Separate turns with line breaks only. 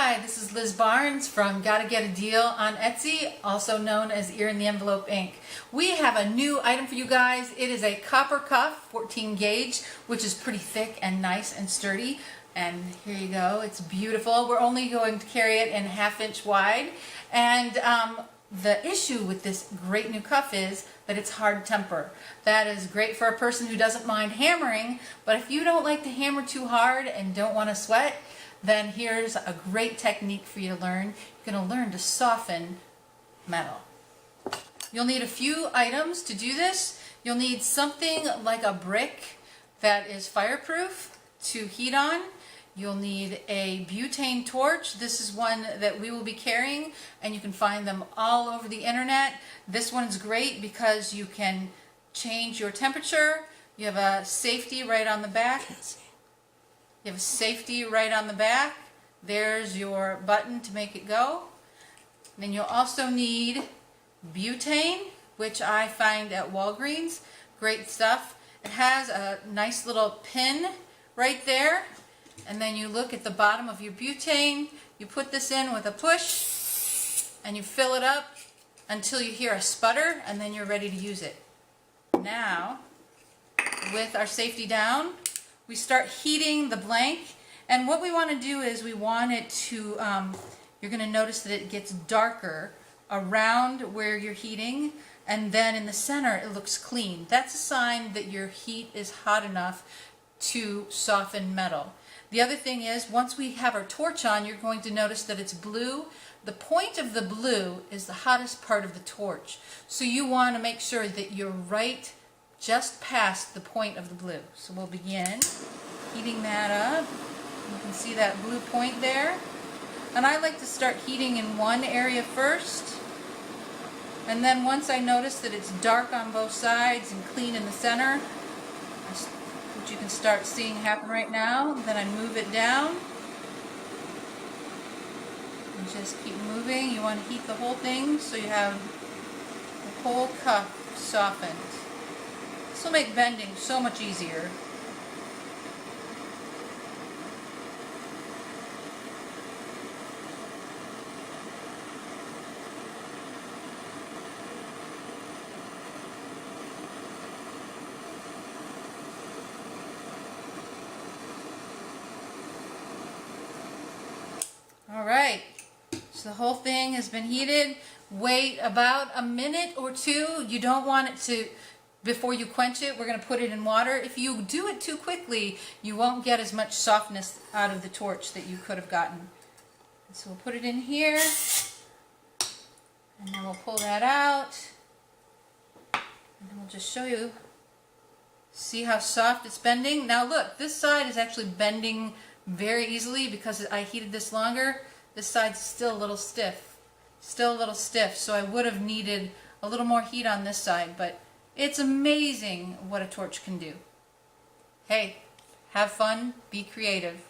Hi, this is Liz Barnes from Gotta Get a Deal on Etsy, also known as Ear in the Envelope Inc. We have a new item for you guys. It is a copper cuff, 14 gauge, which is pretty thick and nice and sturdy. And here you go, it's beautiful. We're only going to carry it in 1/2 inch wide. And the issue with this great new cuff is that it's hard temper. That is great for a person who doesn't mind hammering, but if you don't like to hammer too hard and don't want to sweat, then here's a great technique for you to learn. You're going to learn to soften metal. You'll need a few items to do this. You'll need something like a brick that is fireproof to heat on. You'll need a butane torch. This is one that we will be carrying, and you can find them all over the internet. This one's great because you can change your temperature. You have a safety right on the back. You have a safety right on the back. There's your button to make it go. Then you'll also need butane, which I find at Walgreens. Great stuff. It has a nice little pin right there. And then you look at the bottom of your butane. You put this in with a push and you fill it up until you hear a sputter, and then you're ready to use it. Now, with our safety down, we start heating the blank, and what we want to do is we want it to, you're going to notice that it gets darker around where you're heating, and then in the center it looks clean. That's a sign that your heat is hot enough to soften metal. The other thing is, once we have our torch on, you're going to notice that it's blue. The point of the blue is the hottest part of the torch, so you want to make sure that you're right just past the point of the blue. So we'll begin heating that up. You can see that blue point there. And I like to start heating in one area first. And then once I notice that it's dark on both sides and clean in the center, which you can start seeing happen right now, then I move it down. And just keep moving. You want to heat the whole thing so you have the whole cup softened. This will make bending so much easier. All right, so the whole thing has been heated. Wait about a minute or two. You don't want it to, before you quench it, we're going to put it in water. If you do it too quickly, you won't get as much softness out of the torch that you could have gotten. So we'll put it in here, and then we'll pull that out, and then we'll just show you. See how soft it's bending? Now look, this side is actually bending very easily because I heated this longer. This side's still a little stiff. Still a little stiff, so I would have needed a little more heat on this side, but it's amazing what a torch can do. Hey, have fun, be creative.